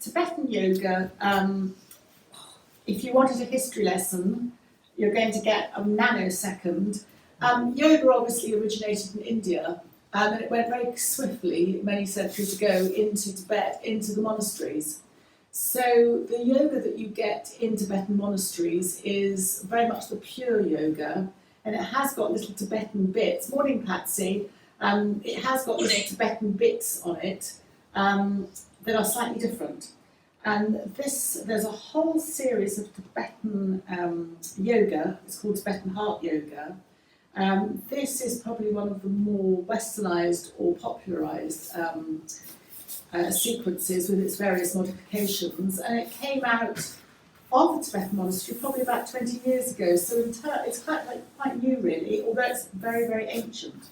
Tibetan yoga, if you wanted a history lesson, you're going to get a nanosecond. Yoga obviously originated in India, and it went very swiftly many centuries ago into Tibet, into the monasteries. So the yoga that you get in Tibetan monasteries is very much the pure yoga, and it has got little Tibetan bits. Morning, Patsy. It has got little Tibetan bits on it that are slightly different. And there's a whole series of Tibetan yoga. It's called Tibetan Heart Yoga. This is probably one of the more westernized or popularized sequences with its various modifications. And it came out of the Tibetan monastery probably about 20 years ago. So it's quite new, really, although it's very, very ancient.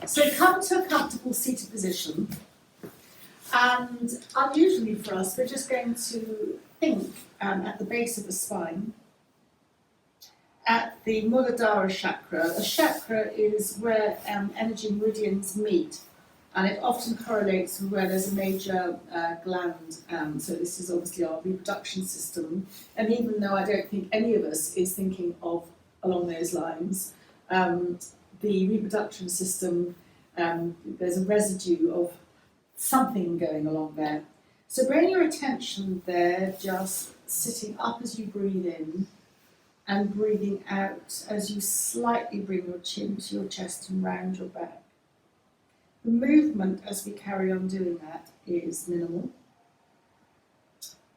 So come to a comfortable seated position. And unusually for us, we're just going to think at the base of the spine, at the Muladhara chakra. A chakra is where energy meridians meet, and it often correlates with where there's a major gland. So this is obviously our reproduction system. And even though I don't think any of us is thinking of along those lines, the reproduction system, there's a residue of something going along there. So bring your attention there, just sitting up as you breathe in and breathing out as you slightly bring your chin to your chest and round your back. The movement as we carry on doing that is minimal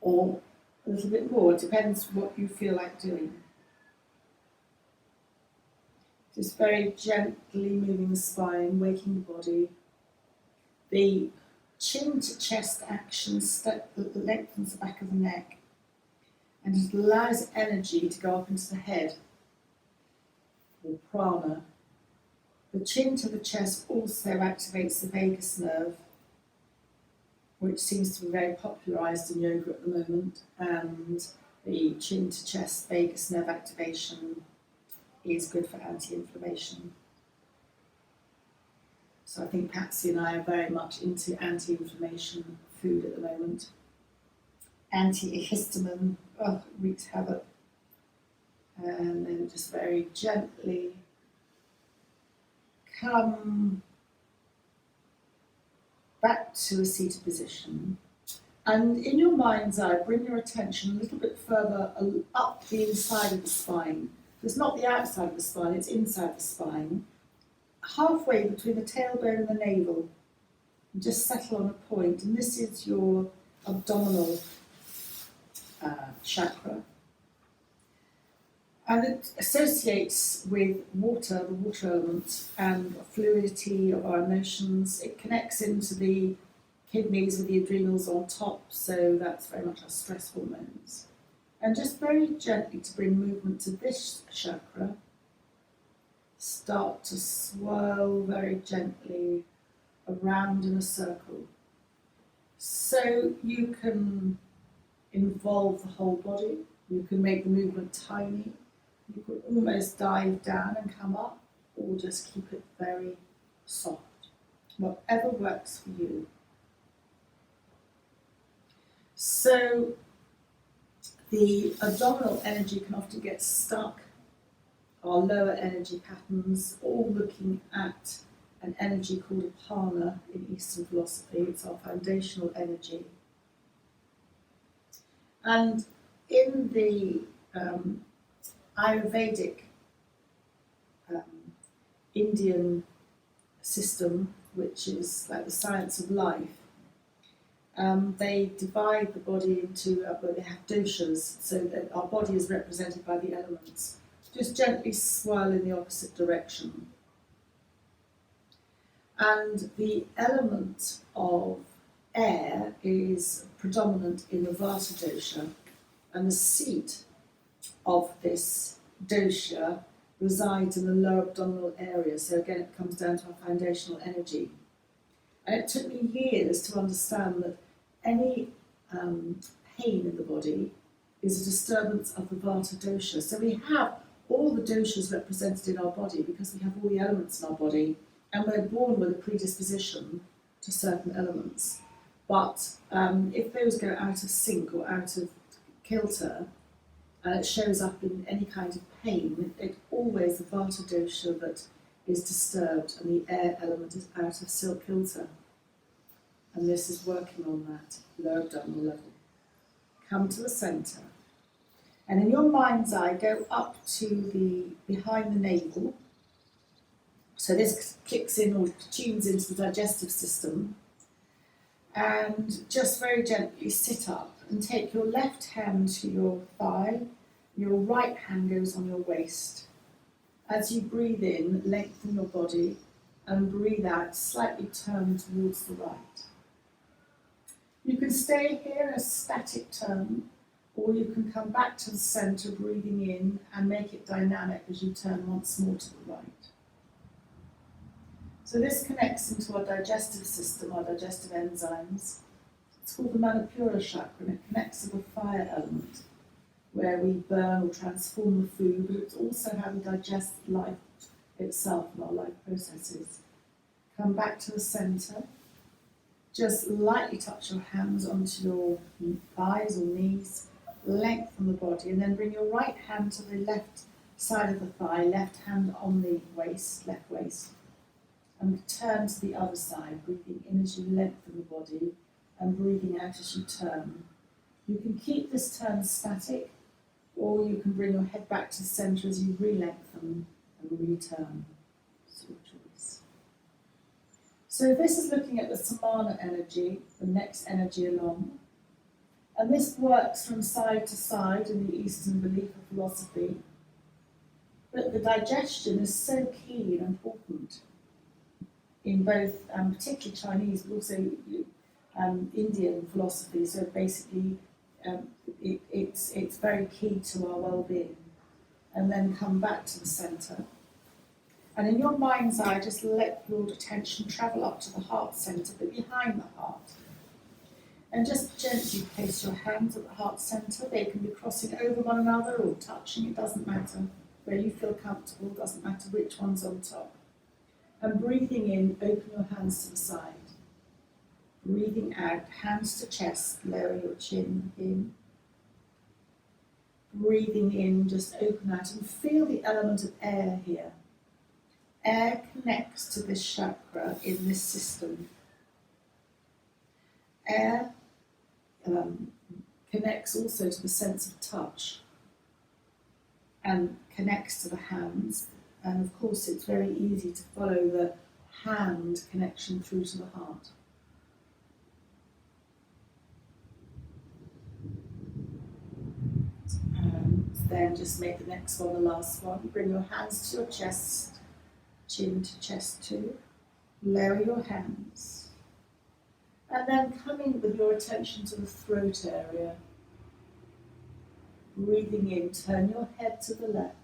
or a little bit more. It depends what you feel like doing. Just very gently moving the spine, waking the body. The chin to chest action lengthens the back of the neck, and it allows energy to go up into the head, or prana. The chin to the chest also activates the vagus nerve, which seems to be very popularised in yoga at the moment, and the chin to chest vagus nerve activation is good for anti-inflammation. So I think Patsy and I are very much into anti-inflammation food at the moment. Antihistamine, wreaks havoc. And then just very gently come back to a seated position. And in your mind's eye, bring your attention a little bit further up the inside of the spine. So it's not the outside of the spine, it's inside the spine. Halfway between the tailbone and the navel, and just settle on a point, and this is your abdominal chakra, and it associates with water, the water element, and fluidity of our emotions. It connects into the kidneys with the adrenals on top, so that's very much our stress hormones. And just very gently to bring movement to this chakra, start to swirl very gently around in a circle. So you can involve the whole body, you can make the movement tiny, you can almost dive down and come up, or just keep it very soft. Whatever works for you. So the abdominal energy can often get stuck. Our lower energy patterns, all looking at an energy called apana in Eastern philosophy. It's our foundational energy. And in the Ayurvedic Indian system, which is like the science of life, they divide the body into, they have doshas, so that our body is represented by the elements. Just gently swirl in the opposite direction. And the element of air is predominant in the Vata dosha, and the seat of this dosha resides in the lower abdominal area. So again, it comes down to our foundational energy. And it took me years to understand that any pain in the body is a disturbance of the Vata dosha. So we have all the doshas represented in our body because we have all the elements in our body, and we're born with a predisposition to certain elements. But if those go out of sync or out of kilter, and it shows up in any kind of pain, it's always the Vata dosha that is disturbed and the air element is out of kilter. And this is working on that lower abdominal level. Come to the centre. And in your mind's eye, go up to the behind the navel. So this kicks in or tunes into the digestive system. And just very gently sit up and take your left hand to your thigh, your right hand goes on your waist. As you breathe in, lengthen your body, and breathe out, slightly turn towards the right. You can stay here in a static turn, or you can come back to the centre, breathing in, and make it dynamic as you turn once more to the right. So this connects into our digestive system, our digestive enzymes. It's called the Manipura chakra, and it connects to the fire element, where we burn or transform the food, but it's also how we digest life itself and our life processes. Come back to the centre. Just lightly touch your hands onto your thighs or knees, lengthen the body, and then bring your right hand to the left side of the thigh, left hand on the waist, left waist, and turn to the other side, breathing in as you lengthen the body and breathing out as you turn. You can keep this turn static, or you can bring your head back to the centre as you re-lengthen and return. It's your choice. So this is looking at the samana energy, the next energy along. And this works from side to side in the Eastern belief of philosophy. But the digestion is so key and important in both, particularly Chinese, but also Indian philosophy. So basically, it's very key to our well-being. And then come back to the centre. And in your mind's eye, just let your attention travel up to the heart centre, but behind the heart. And just gently place your hands at the heart centre. They can be crossing over one another or touching, it doesn't matter. Where you feel comfortable, doesn't matter which one's on top. And breathing in, open your hands to the side. Breathing out, hands to chest, lower your chin in. Breathing in, just open out and feel the element of air here. Air connects to this chakra in this system. Air connects also to the sense of touch and connects to the hands. And of course, it's very easy to follow the hand connection through to the heart. And then just make the next one the last one. Bring your hands to your chest, chin to chest too. Lower your hands. And then coming with your attention to the throat area. Breathing in, turn your head to the left.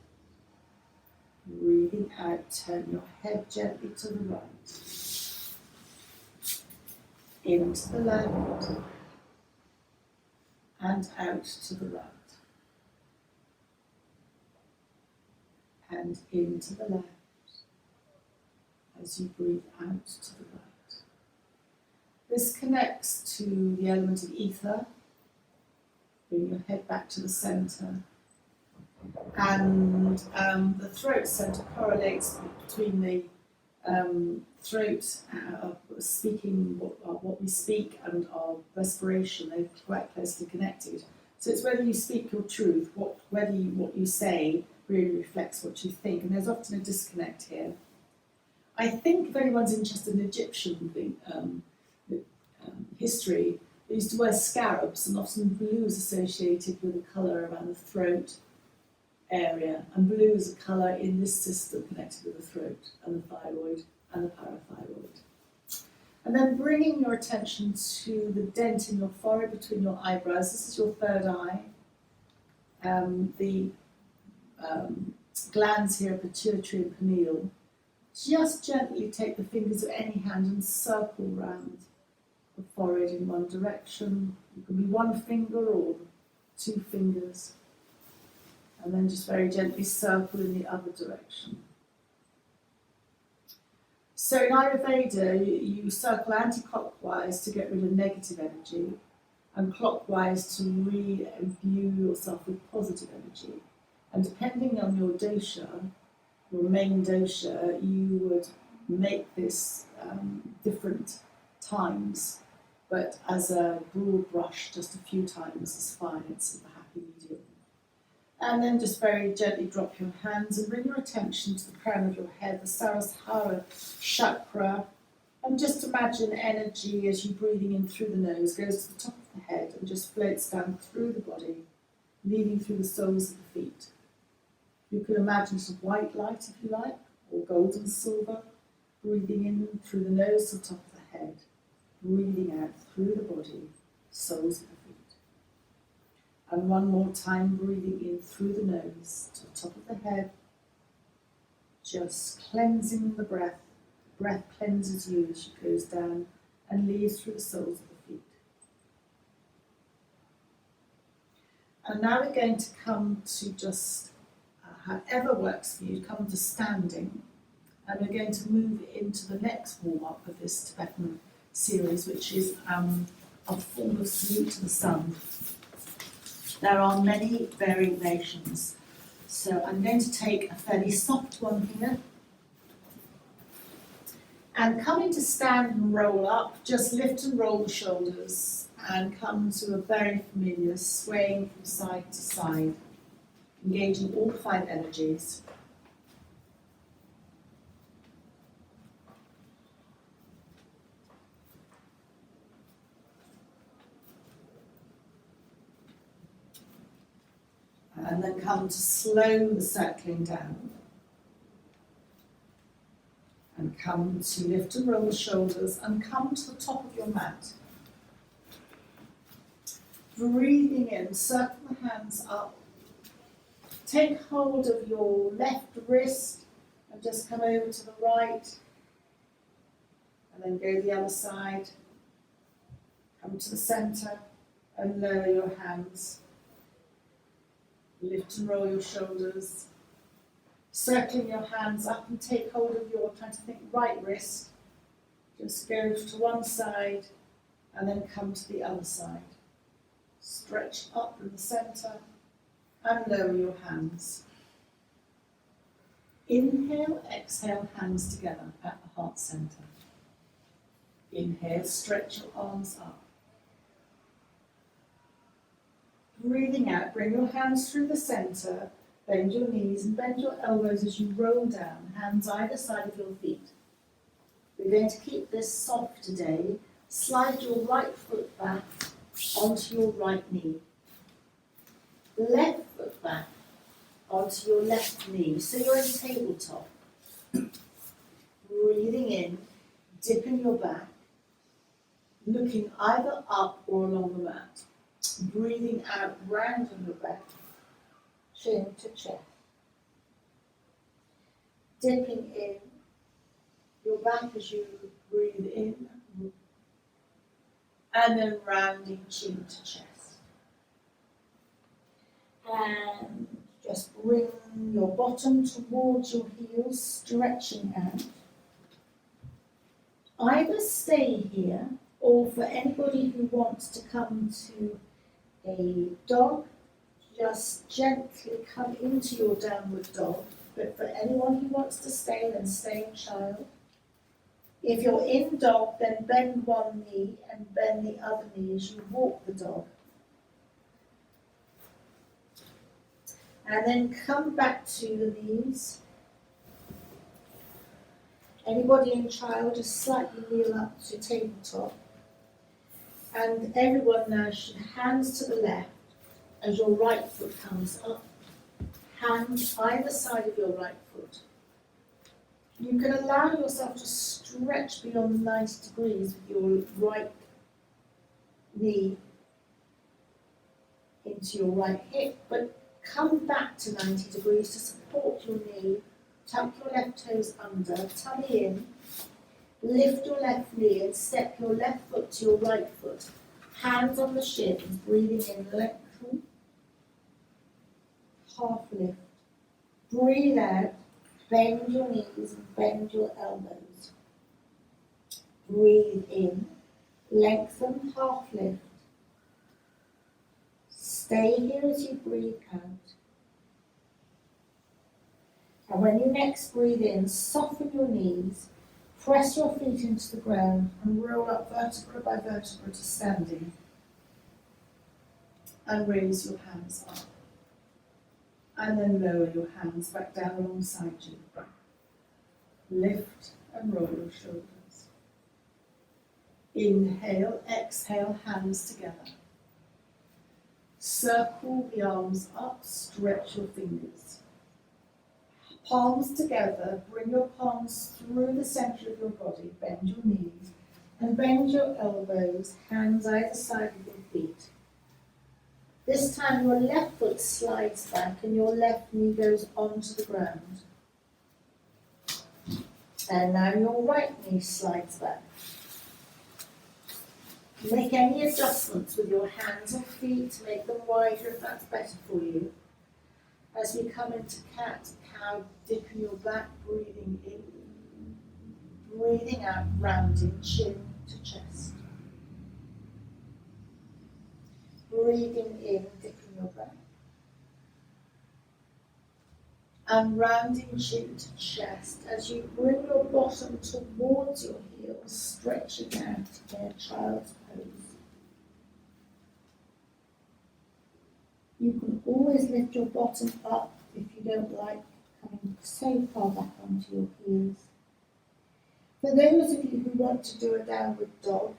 Breathing out, turn your head gently to the right. Into the left. And out to the right. And into the left. As you breathe out to the right. This connects to the element of ether. Bring your head back to the centre. And the throat centre correlates between the throat, speaking what we speak, and our respiration. They're quite closely connected. So it's whether you speak your truth, what you say really reflects what you think. And there's often a disconnect here. I think if anyone's interested in Egyptian history, they used to wear scarabs, and often blue is associated with the colour around the throat area, and blue is a colour in this system connected with the throat and the thyroid and the parathyroid. And then bringing your attention to the dent in your forehead between your eyebrows. This is your third eye. The glands here are pituitary and pineal. Just gently take the fingers of any hand and circle round the forehead in one direction. It can be one finger or 2 fingers. And then just very gently circle in the other direction. So in Ayurveda, you circle anti-clockwise counterclockwise to get rid of negative energy, and clockwise to re-imbue yourself with positive energy. And depending on your dosha, your main dosha, you would make this different times, but as a broad brush, just a few times is fine. It's a happy medium. And then just very gently drop your hands and bring your attention to the crown of your head, the Saraswara chakra, and just imagine energy as you're breathing in through the nose goes to the top of the head and just floats down through the body, leading through the soles of the feet. You can imagine some white light, if you like, or gold and silver, breathing in through the nose to the top of the head, breathing out through the body, soles of the feet. And one more time, breathing in through the nose to the top of the head, just cleansing the breath. The breath cleanses you as it goes down and leaves through the soles of the feet. And now we're going to come to just, however works for you, come to standing. And we're going to move into the next warm-up of this Tibetan series, which is a form of salute to the sun. There are many variations, so I'm going to take a fairly soft one here. And coming to stand and roll up, just lift and roll the shoulders and come to a very familiar swaying from side to side, engaging all 5 energies. And then come to slow the circling down. And come to lift and roll the shoulders and come to the top of your mat. Breathing in, circle the hands up. Take hold of your left wrist and just come over to the right. And then go the other side. Come to the centre and lower your hands. Lift and roll your shoulders. Circling your hands up and take hold of your, trying to think, right wrist. Just go to one side and then come to the other side. Stretch up in the centre and lower your hands. Inhale, exhale, hands together at the heart centre. Inhale, stretch your arms up. Breathing out, bring your hands through the centre, bend your knees and bend your elbows as you roll down, hands either side of your feet. We're going to keep this soft today. Slide your right foot back onto your right knee. Left foot back onto your left knee, so you're in tabletop. Breathing in, dipping your back, looking either up or along the mat. Breathing out, round on your back, chin to chest. Dipping in your back as you breathe in, and then rounding chin to chest. And just bring your bottom towards your heels, stretching out. Either stay here, or for anybody who wants to come to a dog, just gently come into your downward dog. But for anyone who wants to stay, then stay in child. If you're in dog, then bend one knee and bend the other knee as you walk the dog. And then come back to the knees. Anybody in child, just slightly kneel up to tabletop. And everyone now should hands to the left as your right foot comes up. Hands either side of your right foot. You can allow yourself to stretch beyond 90 degrees with your right knee into your right hip, but come back to 90 degrees to support your knee. Tuck your left toes under, tummy in, lift your left knee and step your left foot to your right foot. Hands on the shins, breathing in, lengthen, half lift. Breathe out, bend your knees and bend your elbows. Breathe in, Lengthen, half lift. Stay here as you breathe out. And when you next breathe in, soften your knees, press your feet into the ground and roll up vertebra by vertebra to standing. And raise your hands up. And then lower your hands back down alongside you. Lift and roll your shoulders. Inhale, exhale, hands together. Circle the arms up, stretch your fingers. Palms together, bring your palms through the centre of your body, bend your knees, and bend your elbows, hands either side of your feet. This time your left foot slides back and your left knee goes onto the ground. And now your right knee slides back. Make any adjustments with your hands or feet to make them wider if that's better for you. As we come into cat, cow, dipping your back, breathing in, breathing out, rounding chin to chest. Breathing in, dipping your back. And rounding chin to chest as you bring your bottom towards your heels, stretching out in a child's pose. You can always lift your bottom up if you don't like coming so far back onto your heels. For those of you who want to do a downward dog,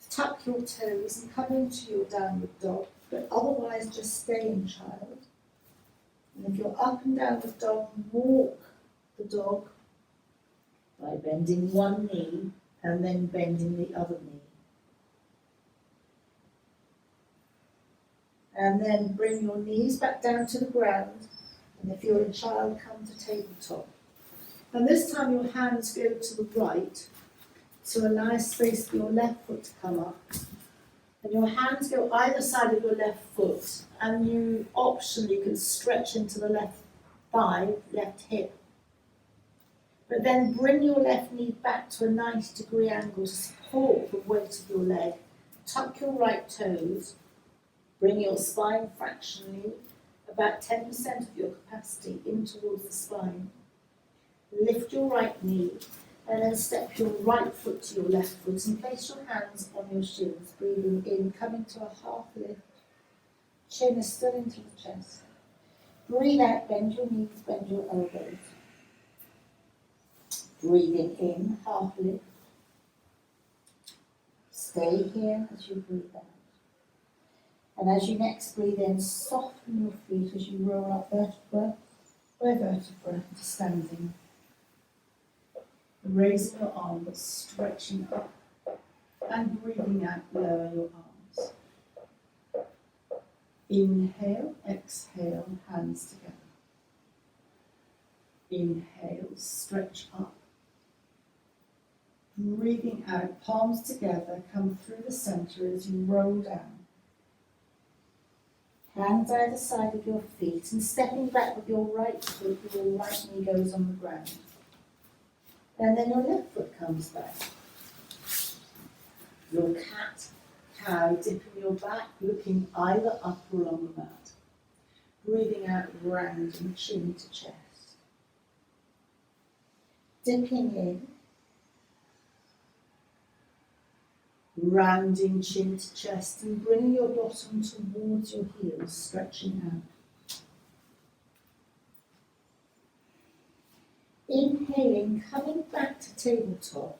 tuck your toes and come into your downward dog, but otherwise just stay in child. And if you're up and down the dog, walk the dog by bending one knee and then bending the other knee. And then bring your knees back down to the ground. And if you're in child, come to tabletop. And this time your hands go to the right to a nice space for your left foot to come up. And your hands go either side of your left foot, and you optionally can stretch into the left thigh, left hip. But then bring your left knee back to a 90-degree angle to support the weight of your leg. Tuck your right toes. Bring your spine fractionally, about 10% of your capacity, in towards the spine. Lift your right knee, and then step your right foot to your left foot and place your hands on your shins, breathing in, coming to a half lift. Chin is still into the chest. Breathe out, bend your knees, bend your elbows. Breathing in, half lift. Stay here as you breathe out. And as you next breathe in, soften your feet as you roll up vertebra by vertebra to standing. Raising your arms, stretching up, and breathing out, lower your arms. Inhale, exhale, hands together. Inhale, stretch up. Breathing out, palms together, come through the center as you roll down. Hands either side of your feet, and stepping back with your right foot, your right knee goes on the ground. And then your left foot comes back. Your cat, cow, dipping your back, looking either up or along the mat. Breathing out, rounding chin to chest. Dipping in. Rounding chin to chest and bringing your bottom towards your heels, stretching out. Inhaling, coming back to tabletop.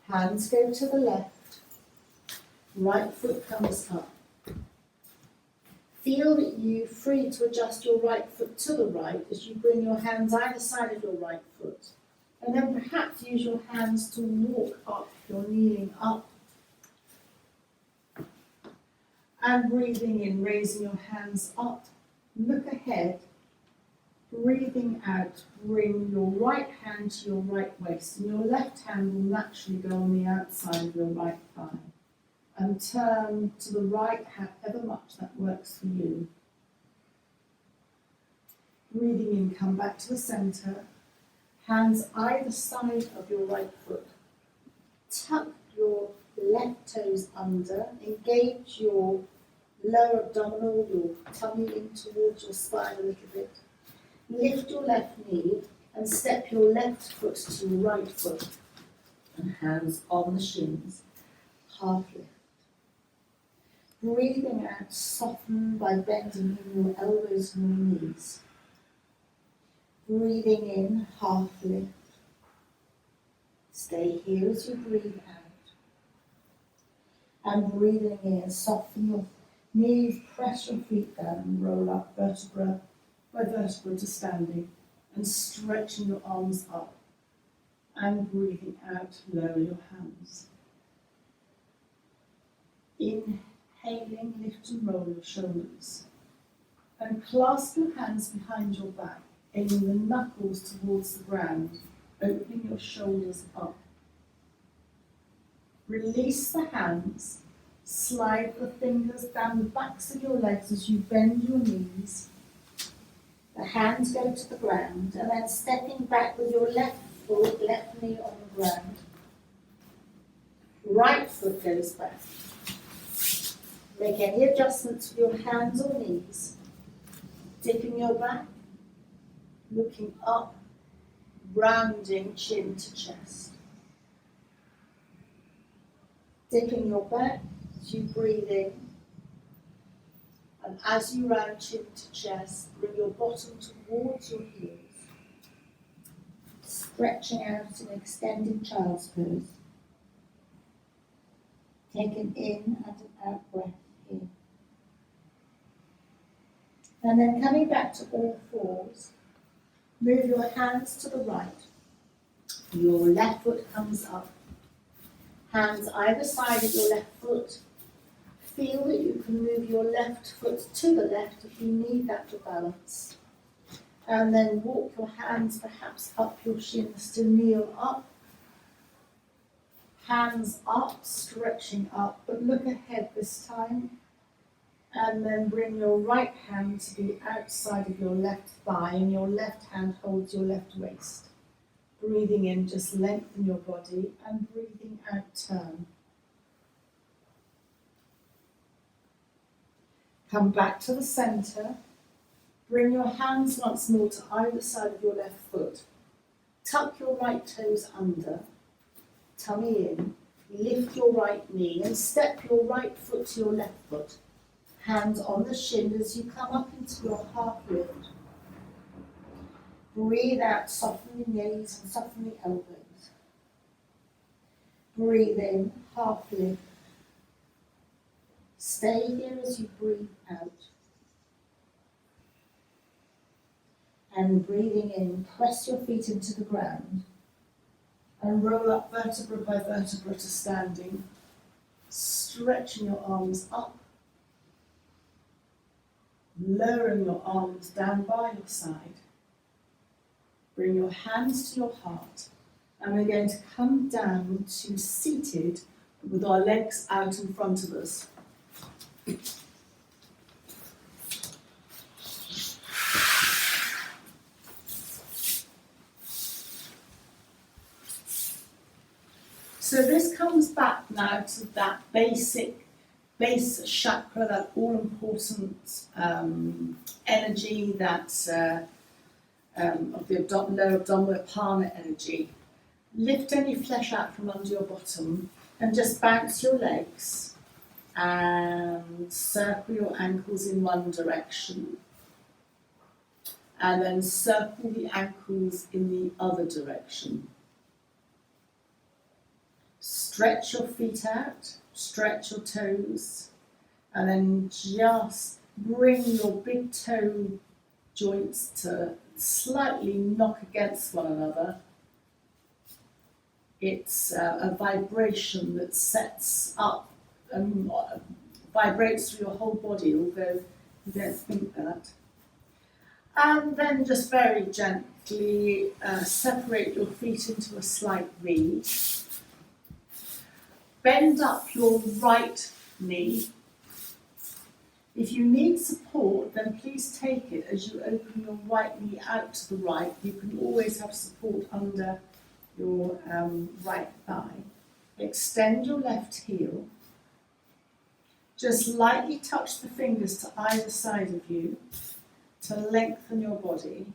Hands go to the left. Right foot comes up. Feel that you're free to adjust your right foot to the right as you bring your hands either side of your right foot. And then perhaps use your hands to walk up if you're kneeling up. And breathing in, raising your hands up, look ahead. Breathing out, bring your right hand to your right waist, and your left hand will naturally go on the outside of your right thigh. And turn to the right, however much that works for you. Breathing in, come back to the center. Hands either side of your right foot. Tuck your left toes under. Engage your lower abdominal, your tummy in towards your spine a little bit. Lift your left knee and step your left foot to your right foot. And hands on the shins, half lift. Breathing out, soften by bending in your elbows and your knees. Breathing in, half lift. Stay here as you breathe out. And breathing in, soften your knees, press your feet down and roll up vertebra by vertebra to standing. And stretching your arms up. And breathing out, lower your hands. Inhaling, lift and roll your shoulders. And clasp your hands behind your back, aiming the knuckles towards the ground, opening your shoulders up. Release the hands, slide the fingers down the backs of your legs as you bend your knees. The hands go to the ground, and then stepping back with your left foot, left knee on the ground. Right foot goes back. Make any adjustments with your hands or knees. Dipping your back, looking up, rounding chin to chest. Dipping your back as you breathe in. And as you round chin to chest, bring your bottom towards your heels. Stretching out in extended child's pose. Take an in and an out breath here. And then coming back to all fours, move your hands to the right. Your left foot comes up. Hands either side of your left foot. Feel that you can move your left foot to the left if you need that for balance. And then walk your hands perhaps up your shins to kneel up. Hands up, stretching up, but look ahead this time. And then bring your right hand to the outside of your left thigh and your left hand holds your left waist. Breathing in, just lengthen your body, and breathing out, turn. Come back to the center. Bring your hands once more to either side of your left foot. Tuck your right toes under, tummy in, lift your right knee and step your right foot to your left foot. Hands on the shin as you come up into your half lift. Breathe out, soften the knees and soften the elbows. Breathe in, half lift. Stay here as you breathe out. And breathing in, press your feet into the ground and roll up vertebra by vertebra to standing, stretching your arms up, lowering your arms down by your side. Bring your hands to your heart, and we're going to come down to seated with our legs out in front of us. So this comes back now to that base chakra, that all-important energy that's of the lower abdominal apana energy. Lift any flesh out from under your bottom and just bounce your legs and circle your ankles in one direction. And then circle the ankles in the other direction. Stretch your feet out, stretch your toes, and then just bring your big toe joints to slightly knock against one another. It's a vibration that sets up and vibrates through your whole body, although you don't think that. And then just very gently separate your feet into a slight V. Bend up your right knee. If you need support, then please take it as you open your right knee out to the right. You can always have support under your right thigh. Extend your left heel Just lightly touch the fingers to either side of you to lengthen your body.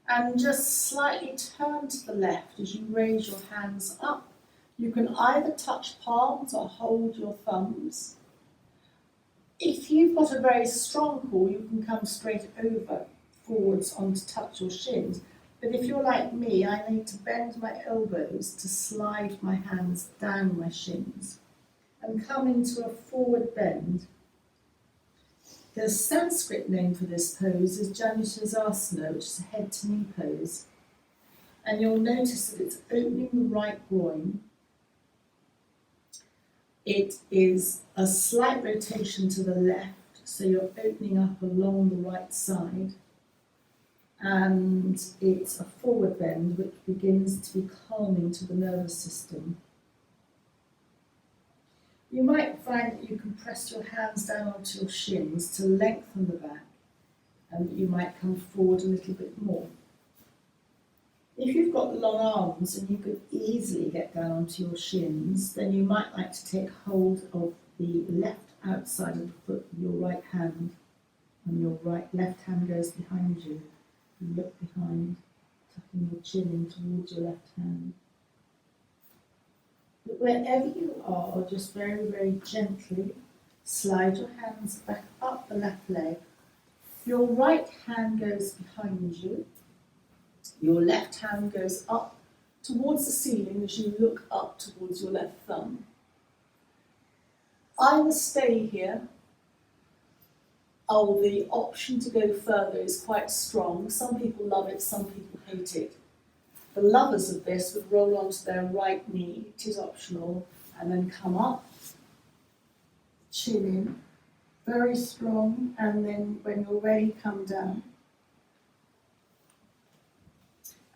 And just slightly turn to the left as you raise your hands up. You can either touch palms or hold your thumbs. If you've got a very strong core, you can come straight over, forwards on to touch your shins. But if you're like me, I need to bend my elbows to slide my hands down my shins and come into a forward bend. The Sanskrit name for this pose is Janushasana, which is a head to knee pose. And you'll notice that it's opening the right groin. It is a slight rotation to the left, so you're opening up along the right side. And it's a forward bend which begins to be calming to the nervous system. You might find that you can press your hands down onto your shins to lengthen the back, and you might come forward a little bit more. If you've got long arms and you could easily get down onto your shins, then you might like to take hold of the left outside of the foot with your right hand, and your left hand goes behind you. You look behind, tucking your chin in towards your left hand. But wherever you are, just very, very gently slide your hands back up the left leg. Your right hand goes behind you. Your left hand goes up towards the ceiling as you look up towards your left thumb. I will stay here. Oh, the option to go further is quite strong. Some people love it, some people hate it. The lovers of this would roll onto their right knee, it is optional, and then come up, chin in, very strong, and then when you're ready, come down.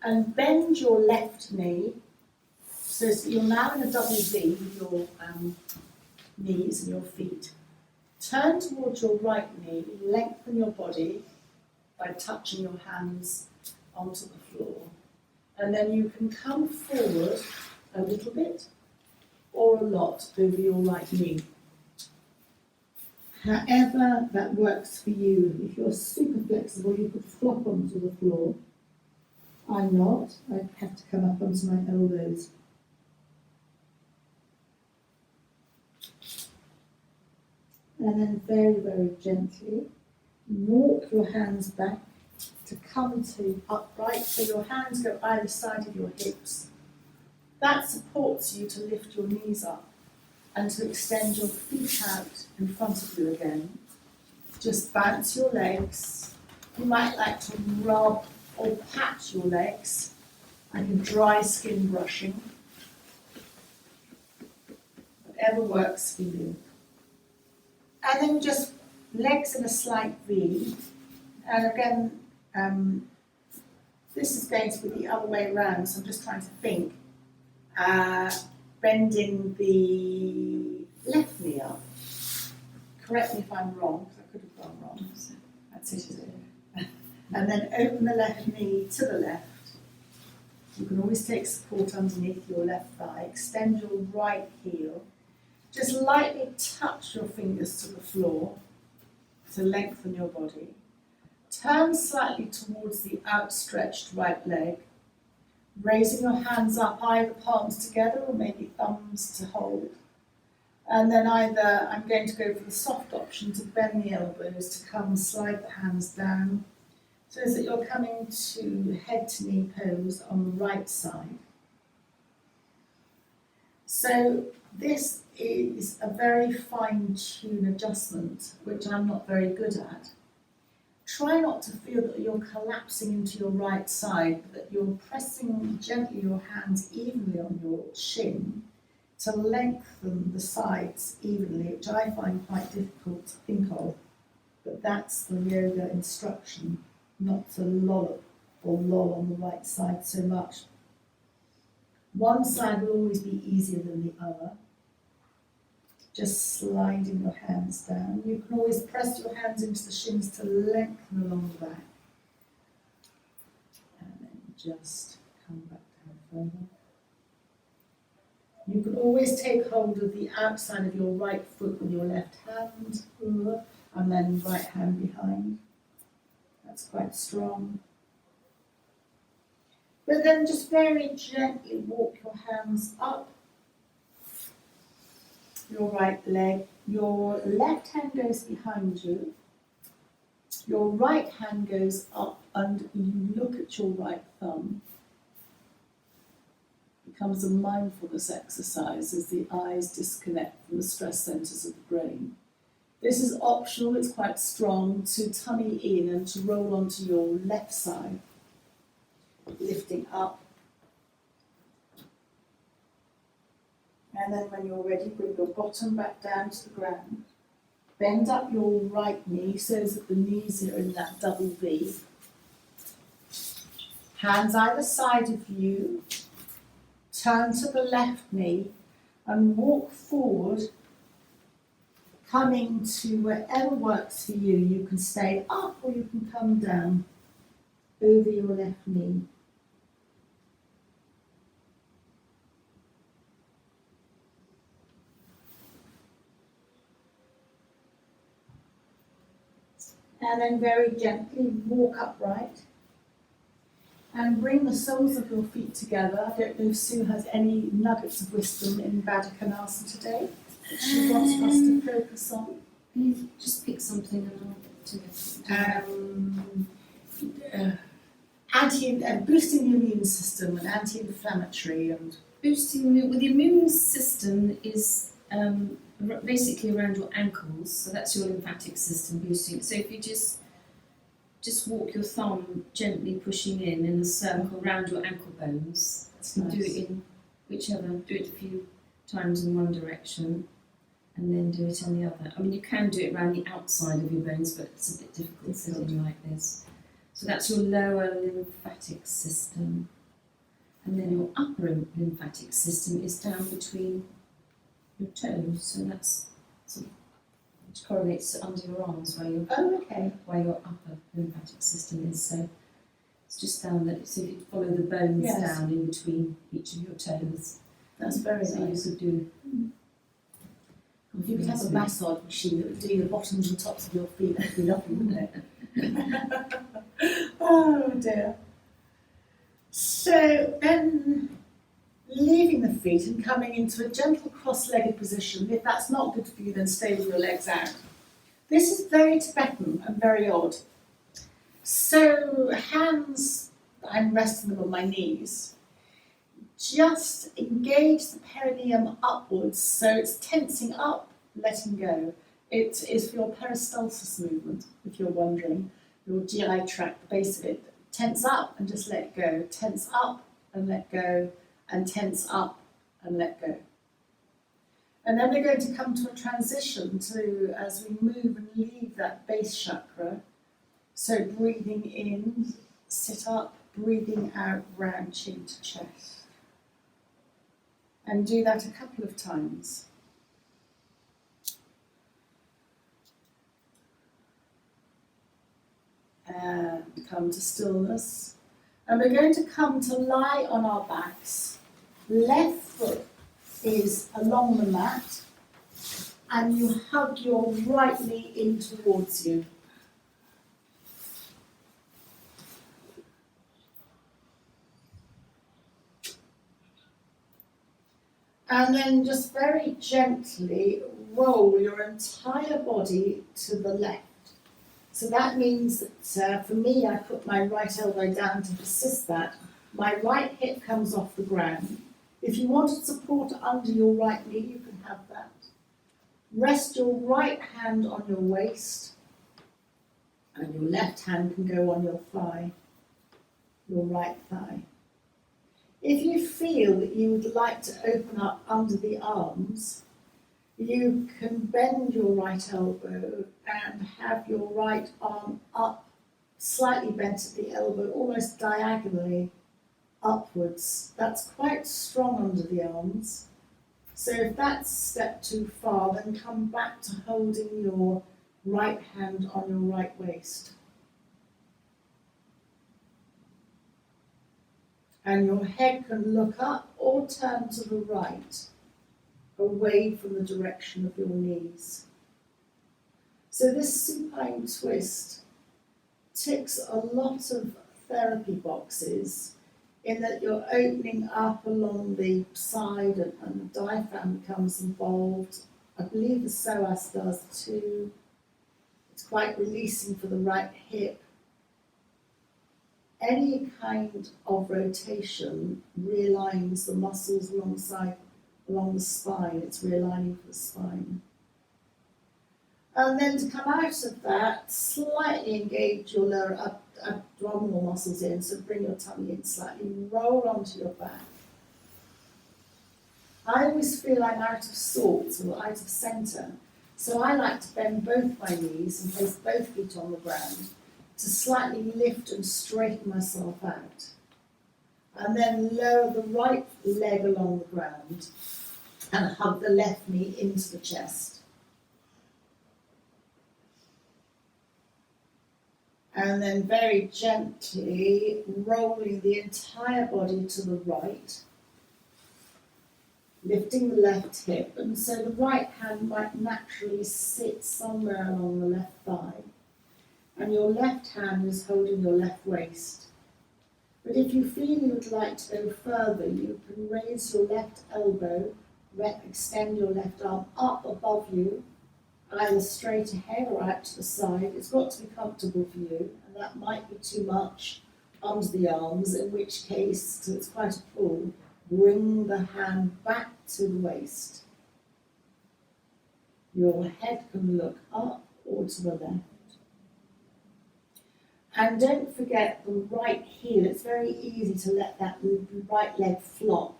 And bend your left knee, so that you're now in a double V with your knees and your feet. Turn towards your right knee, lengthen your body by touching your hands onto the floor. And then you can come forward a little bit or a lot over your right knee. However that works for you. If you're super flexible, you could flop onto the floor. I'm not. I have to come up onto my elbows. And then very, very gently walk your hands back to come to upright, so your hands go either side of your hips. That supports you to lift your knees up and to extend your feet out in front of you again. Just bounce your legs. You might like to rub or pat your legs, like a dry skin brushing. Whatever works for you. And then just legs in a slight V. And again, this is going to be the other way around, so I'm just trying to think. Bending the left knee up. Correct me if I'm wrong, because I could have gone wrong. So that's it, is it? And then open the left knee to the left. You can always take support underneath your left thigh. Extend your right heel. Just lightly touch your fingers to the floor to lengthen your body. Turn slightly towards the outstretched right leg, raising your hands up, either palms together or maybe thumbs to hold. And then either, I'm going to go for the soft option to bend the elbows, to come slide the hands down, so that you're coming to head to knee pose on the right side. So this is a very fine-tuned adjustment, which I'm not very good at. Try not to feel that you're collapsing into your right side, but that you're pressing gently your hands evenly on your shin to lengthen the sides evenly, which I find quite difficult to think of. But that's the yoga instruction, not to lollop or loll on the right side so much. One side will always be easier than the other. Just sliding your hands down. You can always press your hands into the shins to lengthen along the back. And then just come back down further. You can always take hold of the outside of your right foot with your left hand, and then right hand behind. That's quite strong. But then just very gently walk your hands up your right leg. Your left hand goes behind you. Your right hand goes up and you look at your right thumb. It becomes a mindfulness exercise as the eyes disconnect from the stress centres of the brain. This is optional, it's quite strong, to tummy in and to roll onto your left side, lifting up. And then when you're ready, bring your bottom back down to the ground. Bend up your right knee so that the knees are in that double V. Hands either side of you. Turn to the left knee and walk forward, coming to wherever works for you. You can stay up or you can come down over your left knee. And then very gently walk upright and bring the soles of your feet together. I don't know if Sue has any nuggets of wisdom in Baddha today that she wants us to focus on. You just pick something and I'll do it. Boosting the immune system and anti-inflammatory and Boosting the immune system is basically around your ankles, so that's your lymphatic system boosting. So if you just walk your thumb gently pushing in a circle around your ankle bones. that's You nice. do it in whichever, do it a few times in one direction and then do it in the other. I mean, you can do it around the outside of your bones, but it's a bit difficult sitting like this. So that's your lower lymphatic system. And then your upper lymphatic system is down between your toes. So that's sort of, which correlates to under your arms where your upper lymphatic system is. So it's just down that. So if you follow the bones Yes. down in between each of your toes. That's very So nice. you could do. If you could have a massage machine that would do the bottoms and tops of your feet, that'd be lovely, wouldn't it? Oh dear. So then leaving the feet and coming into a gentle cross-legged position. If that's not good for you, then stay with your legs out. This is very Tibetan and very odd. So hands, I'm resting them on my knees. Just engage the perineum upwards, so it's tensing up, letting go. It is for your peristalsis movement, if you're wondering, your GI tract, the base of it. Tense up and just let go. Tense up and let go, and tense up and let go. And then we're going to come to a transition to, as we move and leave that base chakra. So breathing in, sit up, breathing out, round chin to chest. And do that a couple of times. And come to stillness. And we're going to come to lie on our backs. Left foot is along the mat, and you hug your right knee in towards you. And then just very gently roll your entire body to the left. So that means that for me, I put my right elbow down to assist that. My right hip comes off the ground. If you wanted support under your right knee, you can have that. Rest your right hand on your waist, and your left hand can go on your thigh, your right thigh. If you feel that you would like to open up under the arms, you can bend your right elbow and have your right arm up, slightly bent at the elbow, almost diagonally upwards. That's quite strong under the arms. So if that's a step too far, then come back to holding your right hand on your right waist. And your head can look up or turn to the right. away from the direction of your knees. So this supine twist ticks a lot of therapy boxes in that you're opening up along the side and the diaphragm becomes involved. I believe the psoas does too. It's quite releasing for the right hip. Any kind of rotation realigns the muscles along the spine. It's realigning for the spine. And then to come out of that, slightly engage your lower abdominal muscles in, so bring your tummy in slightly, roll onto your back. I always feel I'm out of sorts or out of centre, so I like to bend both my knees and place both feet on the ground to slightly lift and straighten myself out. And then lower the right leg along the ground and hug the left knee into the chest. And then very gently rolling the entire body to the right, lifting the left hip, and so the right hand might naturally sit somewhere along the left thigh, and your left hand is holding your left waist. But if you feel you would like to go further, you can raise your left elbow, extend your left arm up above you, either straight ahead or out to the side. It's got to be comfortable for you, and that might be too much under the arms, in which case, because it's quite a pull, bring the hand back to the waist. Your head can look up or to the left. And don't forget the right heel. It's very easy to let that right leg flop.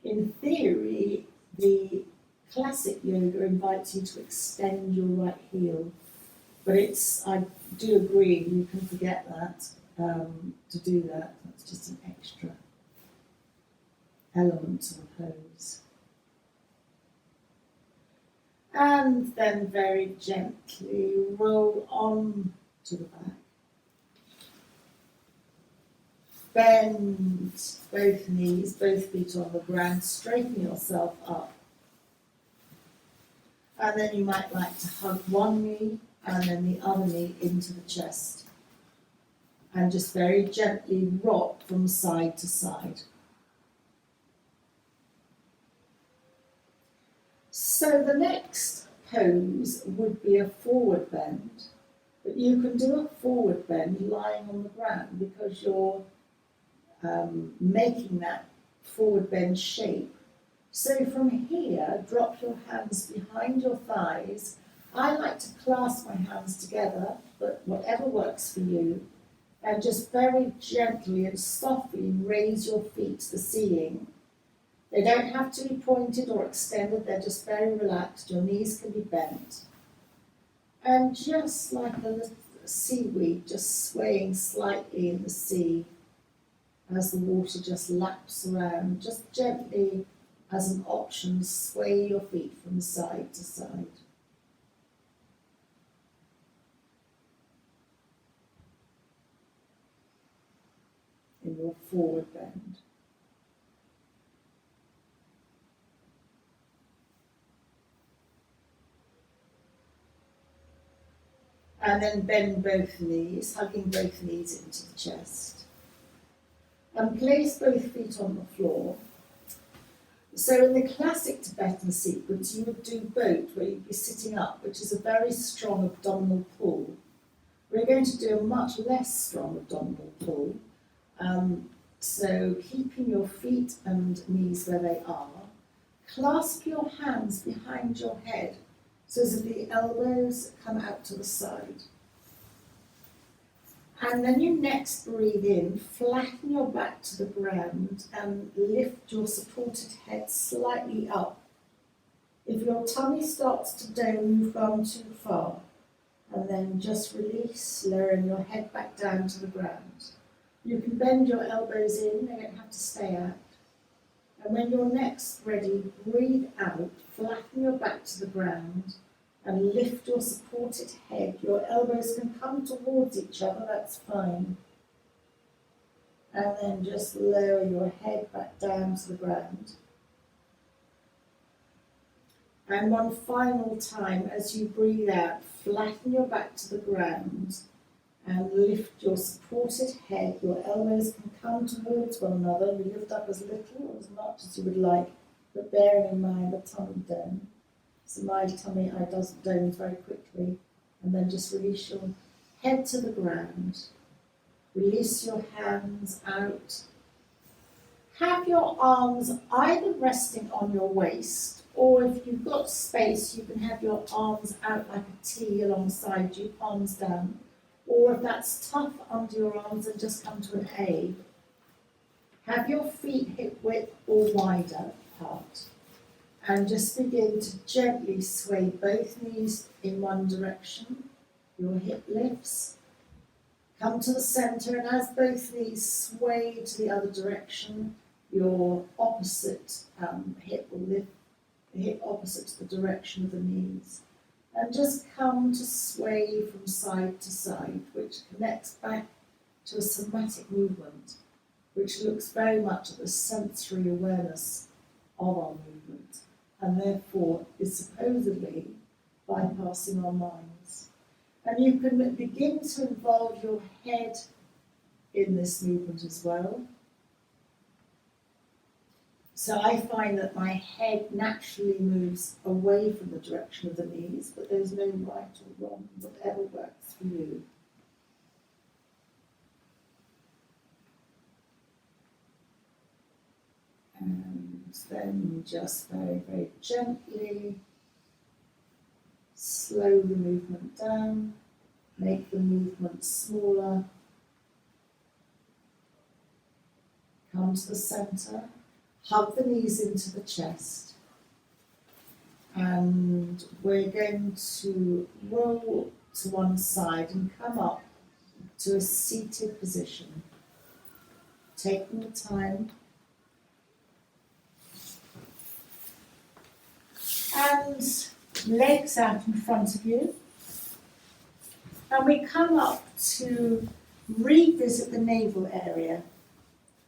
In theory, the classic yoga invites you to extend your right heel, but I do agree, you can forget that, to do that. That's just an extra element to the pose. And then very gently roll on to the back. Bend both knees, both feet on the ground, straighten yourself up. And then you might like to hug one knee and then the other knee into the chest. And just very gently rock from side to side. So the next pose would be a forward bend, but you can do a forward bend lying on the ground because you're making that forward bend shape. So from here, drop your hands behind your thighs. I like to clasp my hands together, but whatever works for you. And just very gently and softly raise your feet to the ceiling. They don't have to be pointed or extended, they're just very relaxed. Your knees can be bent. And just like a little seaweed, just swaying slightly in the sea as the water just laps around, just gently as an option, sway your feet from side to side. In your forward bend. And then bend both knees, hugging both knees into the chest. And place both feet on the floor. So in the classic Tibetan sequence, you would do boat, where you'd be sitting up, which is a very strong abdominal pull. We're going to do a much less strong abdominal pull. So keeping your feet and knees where they are. Clasp your hands behind your head, so that the elbows come out to the side. And then you next breathe in, flatten your back to the ground and lift your supported head slightly up. If your tummy starts to dome, you've gone too far. And then just release, lowering your head back down to the ground. You can bend your elbows in, they don't have to stay out. And when you're next ready, breathe out, flatten your back to the ground, and lift your supported head. Your elbows can come towards each other, that's fine. And then just lower your head back down to the ground. And one final time, as you breathe out, flatten your back to the ground and lift your supported head. Your elbows can come towards one another. You lift up as little or as much as you would like, but bearing in mind the tummy dome. So my tummy does domes very quickly. And then just release your head to the ground. Release your hands out. Have your arms either resting on your waist, or if you've got space, you can have your arms out like a T alongside you, palms down. Or if that's tough under your arms, then just come to an A. Have your feet hip width or wider apart. And just begin to gently sway both knees in one direction. Your hip lifts. Come to the centre, and as both knees sway to the other direction, your opposite hip will lift, the hip opposite to the direction of the knees. And just come to sway from side to side, which connects back to a somatic movement, which looks very much at the sensory awareness of our movement, and therefore is supposedly bypassing our minds. And you can begin to involve your head in this movement as well. So I find that my head naturally moves away from the direction of the knees, but there's no right or wrong, whatever works for you. And then just very, very gently slow the movement down, make the movement smaller. Come to the centre. Hug the knees into the chest, and we're going to roll to one side and come up to a seated position, taking the time. And legs out in front of you. And we come up to revisit the navel area.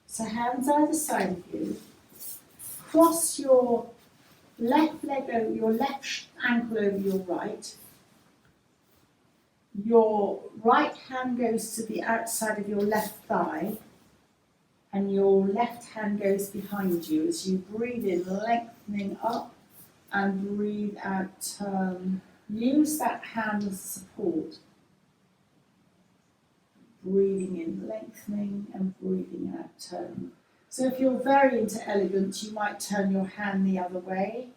So hands either side of you. Cross your left leg over your left ankle over your right. Your right hand goes to the outside of your left thigh, and your left hand goes behind you as you breathe in, lengthening up, and breathe out, turn. Use that hand as support. Breathing in, lengthening, and breathing out, turn. So if you're very into elegance, you might turn your hand the other way,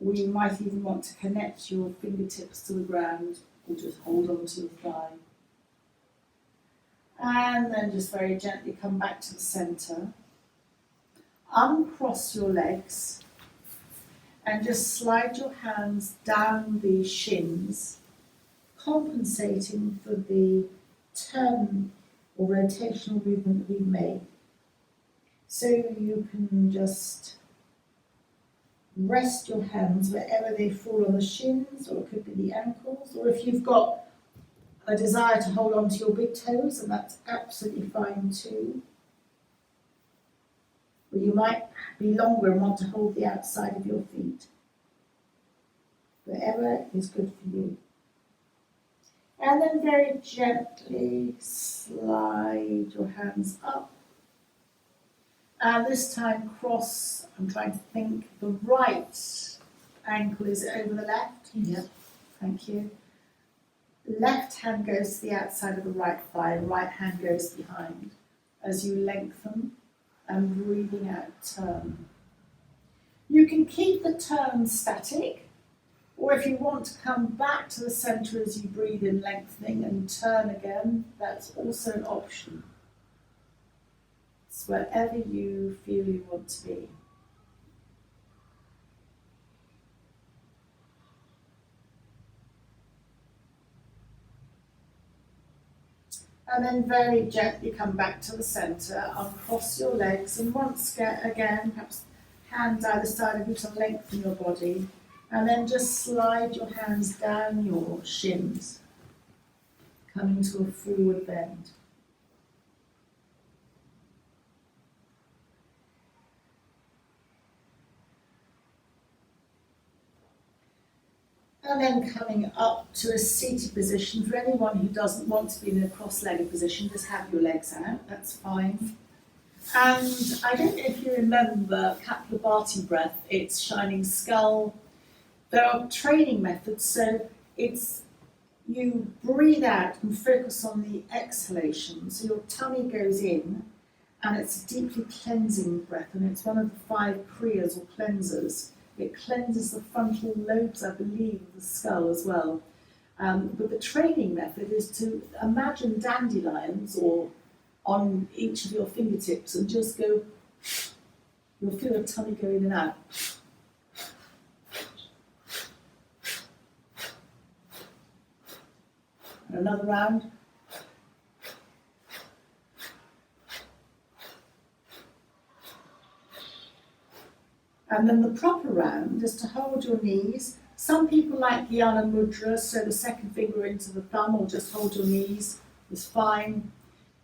or you might even want to connect your fingertips to the ground, or just hold on to your thigh. And then just very gently come back to the centre. Uncross your legs, and just slide your hands down the shins, compensating for the turn or rotational movement that we've made. So you can just rest your hands wherever they fall on the shins, or it could be the ankles, or if you've got a desire to hold on to your big toes, and that's absolutely fine too. Or you might be longer and want to hold the outside of your feet. Whatever is good for you. And then very gently slide your hands up. And this time cross, I'm trying to think, the right ankle is over the left. Yep. Thank you. Left hand goes to the outside of the right thigh, right hand goes behind. As you lengthen and breathing out, turn. You can keep the turn static, or if you want to come back to the centre as you breathe in, lengthening, and turn again, that's also an option. It's wherever you feel you want to be. And then very gently come back to the centre, uncross your legs, and once again, perhaps hands either side of you to lengthen your body, and then just slide your hands down your shins, coming to a forward bend. And then coming up to a seated position. For anyone who doesn't want to be in a cross-legged position, just have your legs out, that's fine. And I don't know if you remember Kapalabhati breath, it's shining skull. There are training methods, so it's you breathe out and focus on the exhalation. So your tummy goes in, and it's a deeply cleansing breath, and it's one of the 5 kriyas or cleansers. It cleanses the frontal lobes, I believe, of the skull as well. But the training method is to imagine dandelions or on each of your fingertips and just go, you'll feel your tummy go in and out. And another round. And then the proper round is to hold your knees. Some people like Jnana Mudra, so the second finger into the thumb, or just hold your knees is fine.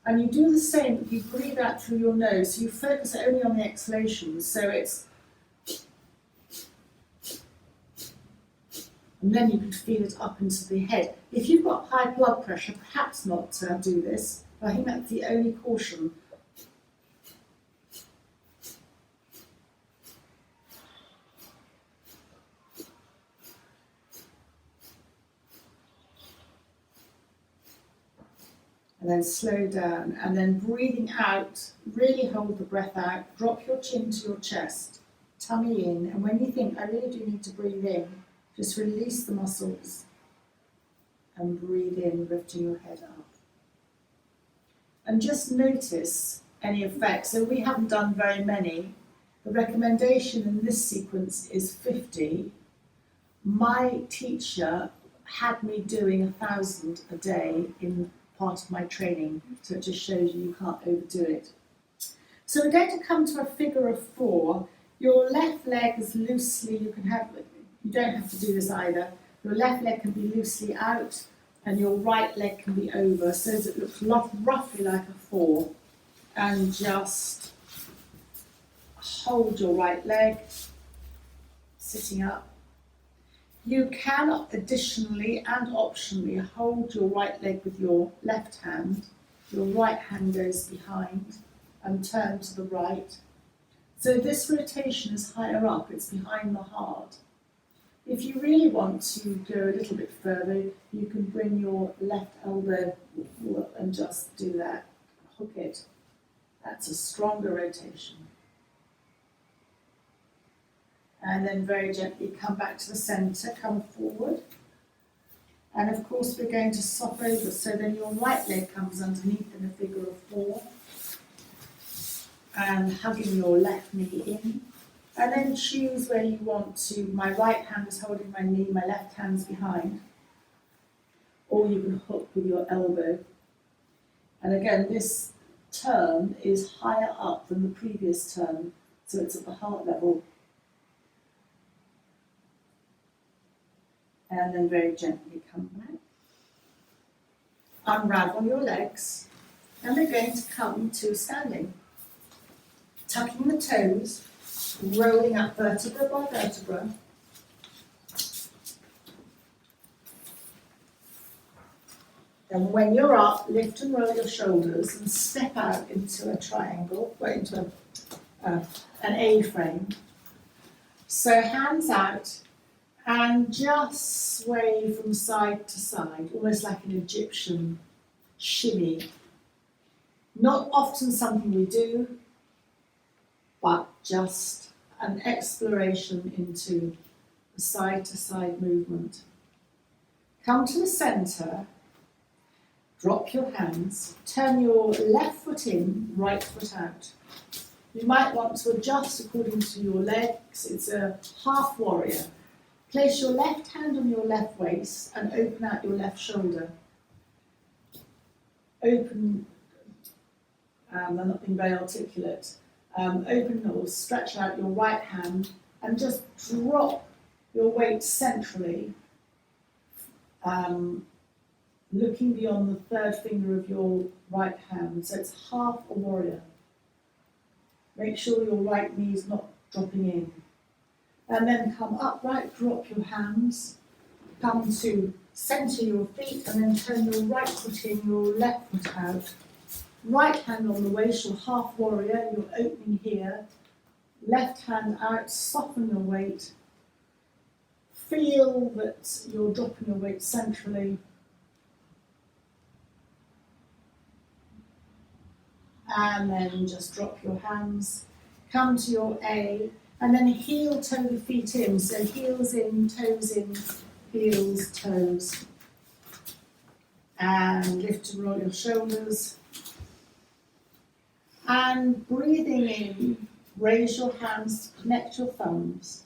And you do the same, but you breathe out through your nose, so you focus only on the exhalations. So it's, and then you can feel it up into the head. If you've got high blood pressure, perhaps not do this, but I think that's the only caution. And then slow down, and then breathing out, really hold the breath out, drop your chin to your chest, tummy in, and when you think, I really do need to breathe in, just release the muscles and breathe in, lifting your head up. And just notice any effects. So we haven't done very many. The recommendation in this sequence is 50. My teacher had me doing 1,000 a day in part of my training, so it just shows you can't overdo it. So we're going to come to a figure of 4. Your left leg is loosely, you don't have to do this either. Your left leg can be loosely out and your right leg can be over, so that it looks roughly like a 4. And just hold your right leg, sitting up. You can additionally and optionally hold your right leg with your left hand. Your right hand goes behind and turn to the right. So this rotation is higher up, it's behind the heart. If you really want to go a little bit further, you can bring your left elbow and just do that, hook it. That's a stronger rotation. And then very gently come back to the centre, come forward. And of course we're going to swap over, so then your right leg comes underneath in a figure of 4. And hugging your left knee in. And then choose where you want to. My right hand is holding my knee, my left hand's behind. Or you can hook with your elbow. And again, this turn is higher up than the previous turn, so it's at the heart level. And then very gently come back. Unravel your legs, and we're going to come to standing. Tucking the toes, rolling up vertebra by vertebra. And when you're up, lift and roll your shoulders and step out into a triangle, or into an A-frame. So hands out, and just sway from side to side, almost like an Egyptian shimmy. Not often something we do, but just an exploration into the side-to-side movement. Come to the centre, drop your hands, turn your left foot in, right foot out. You might want to adjust according to your legs. It's a half warrior. Place your left hand on your left waist and open out your left shoulder. Open, I'm not being very articulate. Open or stretch out your right hand and just drop your weight centrally, looking beyond the third finger of your right hand. So it's half a warrior. Make sure your right knee is not dropping in. And then come upright, drop your hands, Come to centre your feet and then turn your right foot in, your left foot out. Right hand on the waist, your half warrior, you're opening here. Left hand out, soften your weight. Feel that you're dropping your weight centrally. And then just drop your hands. Come to your A, and then heel toe the feet in. So heels in, heels, toes. And lift and roll your shoulders. And breathing in, raise your hands, connect your thumbs,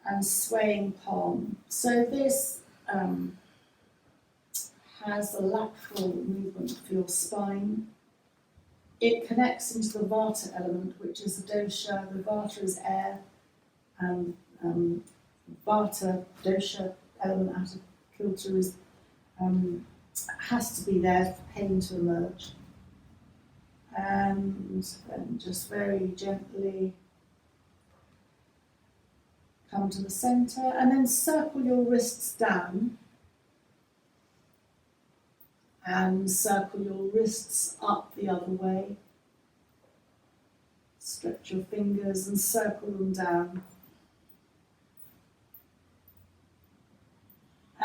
and swaying palm. So this has a lateral movement for your spine. It connects into the Vata element, which is the dosha. The Vata is air, and Vata, dosha element out of kilter is has to be there for pain to emerge. And then just very gently come to the centre, and then circle your wrists down. And circle your wrists up the other way. Stretch your fingers and circle them down.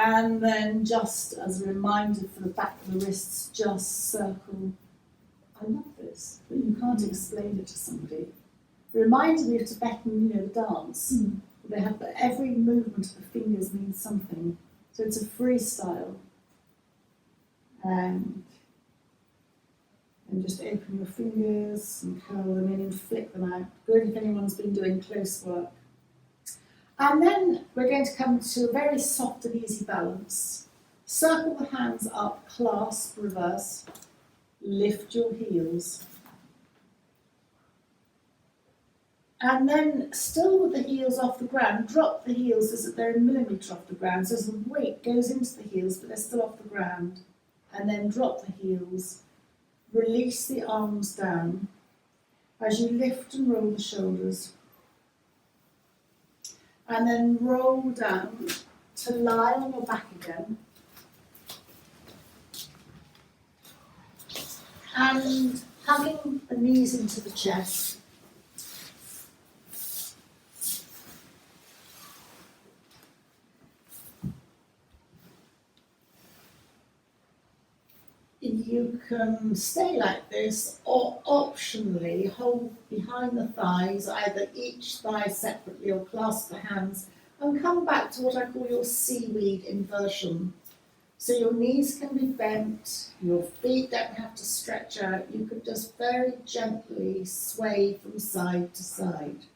And then just as a reminder for the back of the wrists, just circle. I love this, but you can't explain it to somebody. It reminded me of Tibetan, the dance. They have every movement of the fingers means something. So it's a freestyle. And just open your fingers and curl them in and flick them out. Good if anyone's been doing close work. And then we're going to come to a very soft and easy balance. Circle the hands up, clasp, reverse. Lift your heels. And then, still with the heels off the ground, drop the heels as if they're a millimetre off the ground. So as the weight goes into the heels, but they're still off the ground. And then drop the heels. Release the arms down as you lift and roll the shoulders. And then roll down to lie on your back again. And hugging the knees into the chest. You can stay like this, or optionally hold behind the thighs, either each thigh separately or clasp the hands, and come back to what I call your seaweed inversion. So your knees can be bent, your feet don't have to stretch out, you could just very gently sway from side to side.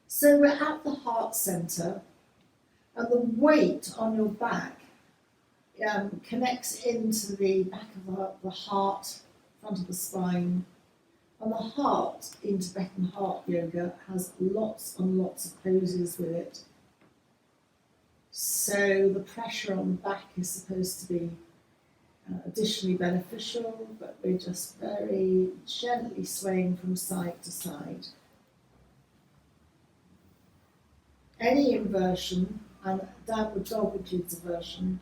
So we're at the heart centre, and the weight on your back connects into the back of the heart, front of the spine. And the heart in Tibetan heart yoga has lots and lots of poses with it. So the pressure on the back is supposed to be additionally beneficial, but we're just very gently swaying from side to side. Any inversion, and downward dog, which is a version,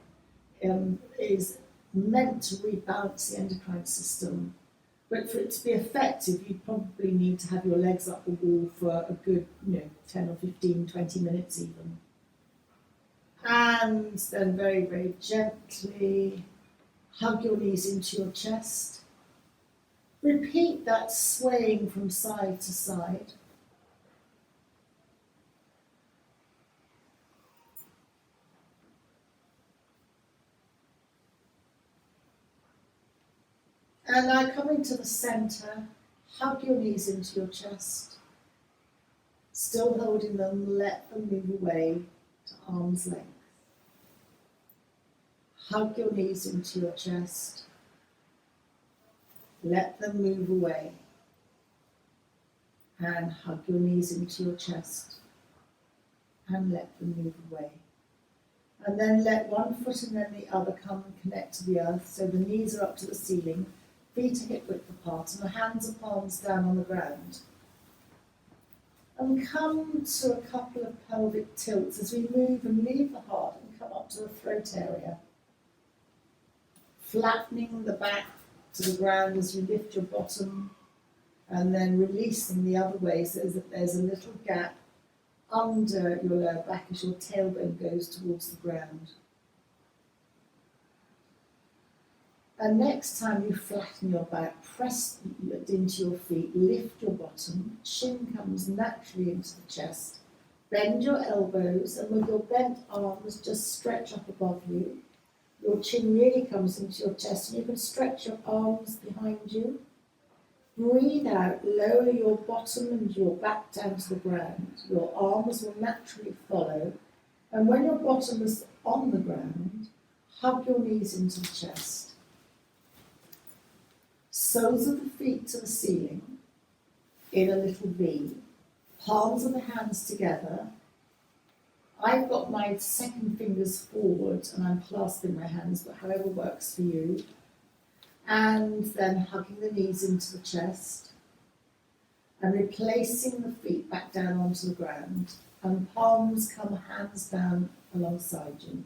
is meant to rebalance the endocrine system. But for it to be effective, you probably need to have your legs up the wall for a good 10 or 15, 20 minutes even. And then very, very gently hug your knees into your chest. Repeat that swaying from side to side. And now coming to the centre, hug your knees into your chest. Still holding them, let them move away to arm's length. Hug your knees into your chest. Let them move away. And hug your knees into your chest. And let them move away. And then let one foot and then the other come and connect to the earth. So the knees are up to the ceiling. Feet are hip width apart, and the hands and palms down on the ground. And come to a couple of pelvic tilts as we move and leave the heart and come to the throat area. Flattening the back to the ground as you lift your bottom, and then releasing the other way so that there's a little gap under your lower back as your tailbone goes towards the ground. And next time you flatten your back, press into your feet, lift your bottom, chin comes naturally into the chest, bend your elbows, and with your bent arms just stretch up above you. Your chin really comes into your chest, and you can stretch your arms behind you. Breathe out, lower your bottom and your back down to the ground. Your arms will naturally follow, and when your bottom is on the ground, hug your knees into the chest. Soles of the feet to the ceiling in a little V. Palms of the hands together. I've got my second fingers forward and I'm clasping my hands, but however works for you. And then hugging the knees into the chest and replacing the feet back down onto the ground, and palms come hands down alongside you.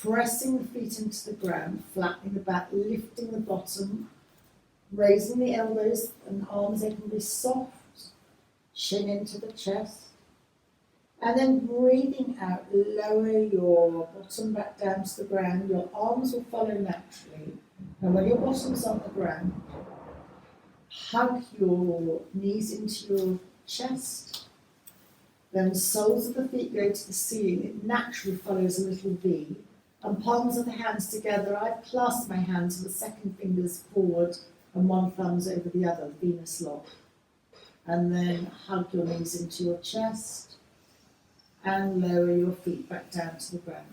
Pressing the feet into the ground, flattening the back, lifting the bottom, raising the elbows and arms, they can be soft, chin into the chest, and then breathing out, lower your bottom back down to the ground. Your arms will follow naturally, and when your bottom's on the ground, hug your knees into your chest. Then soles of the feet go to the ceiling. It naturally follows a little V. And palms of the hands together. I've clasped my hands with the second fingers forward and one thumb's over the other, Venus lock. And then hug your knees into your chest and lower your feet back down to the ground.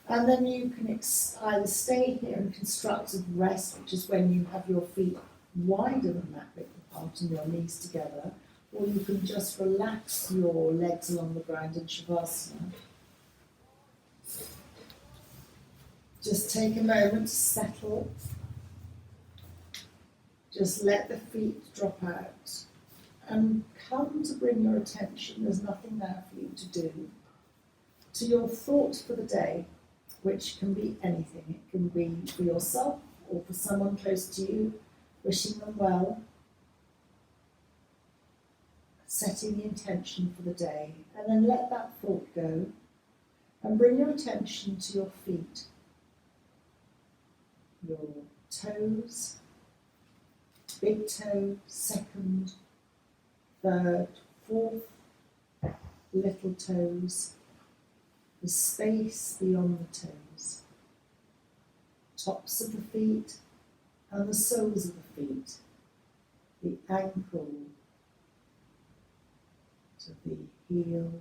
And then you can either stay here in constructive rest, which is when you have your feet wider than that bit apart and your knees together, or you can just relax your legs along the ground in Shavasana. Just take a moment to settle. Just let the feet drop out and come to bring your attention, there's nothing there for you to do, to your thought for the day, which can be anything. It can be for yourself or for someone close to you, wishing them well, setting the intention for the day, and then let that thought go and bring your attention to your feet. Your toes, big toe, second, third, fourth, little toes, the space beyond the toes, tops of the feet and the soles of the feet, the ankle to the heel,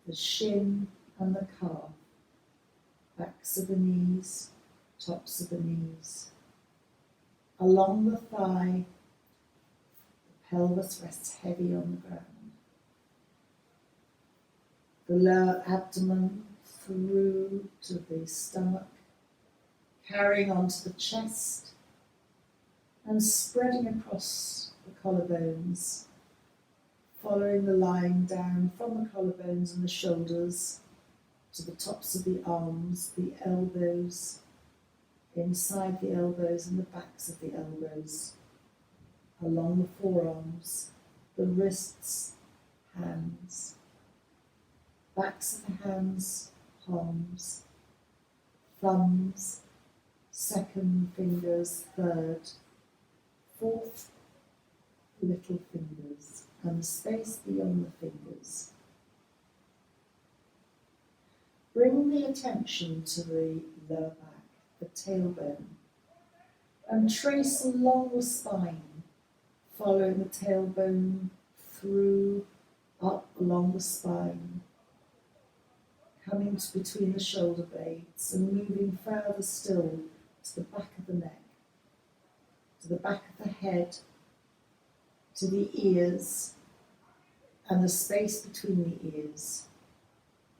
the shin and the calf, backs of the knees, tops of the knees, along the thigh, the pelvis rests heavy on the ground, the lower abdomen through to the stomach, carrying onto the chest and spreading across the collarbones, following the line down from the collarbones and the shoulders to the tops of the arms, the elbows, inside the elbows and the backs of the elbows, along the forearms, the wrists, hands, backs of the hands, palms, thumbs, second fingers, third, fourth, little fingers, and the space beyond the fingers. Bring the attention to the lower back, the tailbone, and trace along the spine, following the tailbone through, up along the spine, coming to between the shoulder blades and moving further still to the back of the neck, to the back of the head, to the ears and the space between the ears,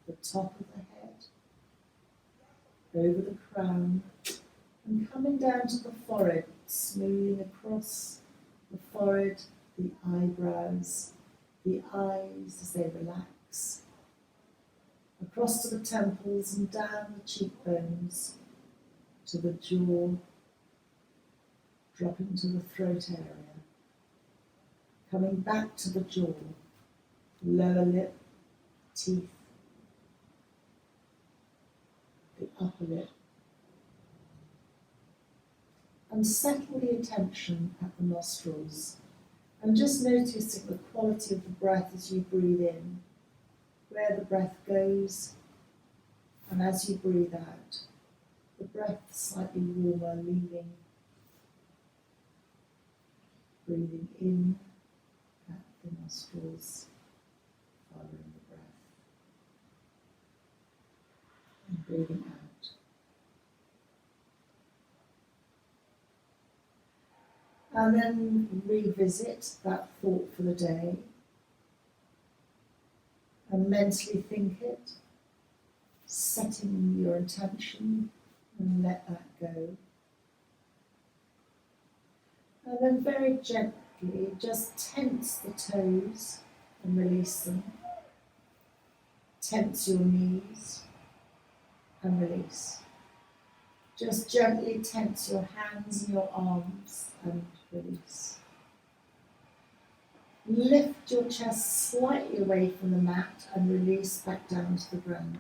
the top of the head, over the crown, and coming down to the forehead, smoothing across the forehead, the eyebrows, the eyes as they relax, cheeks, across to the temples and down the cheekbones, to the jaw, dropping to the throat area, coming back to the jaw, lower lip, teeth, the upper lip, and settle the attention at the nostrils, and just noticing the quality of the breath as you breathe in, where the breath goes, and as you breathe out, the breath slightly warmer, leaving, breathing in at the nostrils, following the breath, and breathing out. And then revisit that thought for the day and mentally think it, setting your intention and let that go. And then very gently just tense the toes and release them. Tense your knees and release. Just gently tense your hands and your arms and release. Lift your chest slightly away from the mat and release back down to the ground.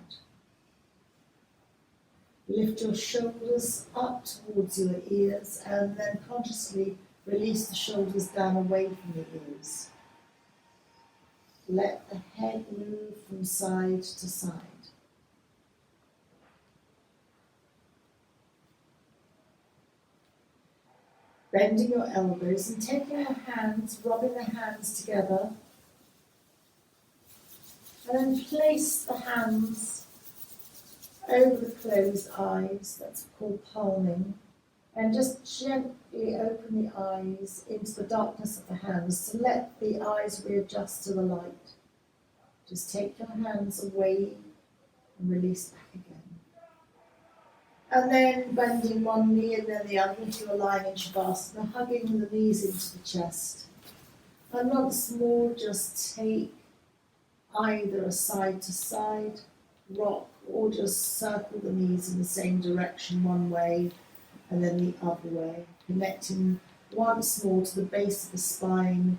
Lift your shoulders up towards your ears and then consciously release the shoulders down away from the ears. Let the head move from side to side. Bending your elbows and taking your hands, rubbing the hands together. And then place the hands over the closed eyes, that's called palming. And just gently open the eyes into the darkness of the hands. So let the eyes readjust to the light. Just take your hands away and release back again. And then bending one knee and then the other if you're lying in Shavasana, hugging the knees into the chest. And once more, just take either a side to side, rock, or just circle the knees in the same direction one way and then the other way, connecting once more to the base of the spine,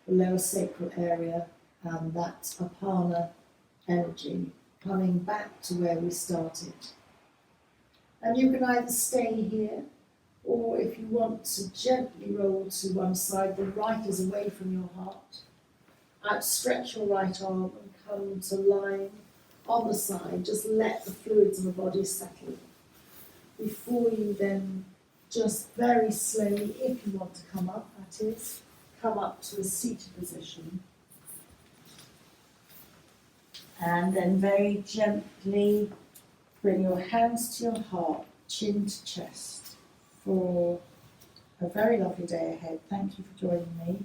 the lower sacral area, and that apana energy, coming back to where we started. And you can either stay here, or if you want to gently roll to one side, the right is away from your heart. Outstretch your right arm and come to lying on the side. Just let the fluids in the body settle. Before you then just very slowly, if you want to come up, that is, come up to a seated position. And then very gently bring your hands to your heart, chin to chest, for a very lovely day ahead. Thank you for joining me.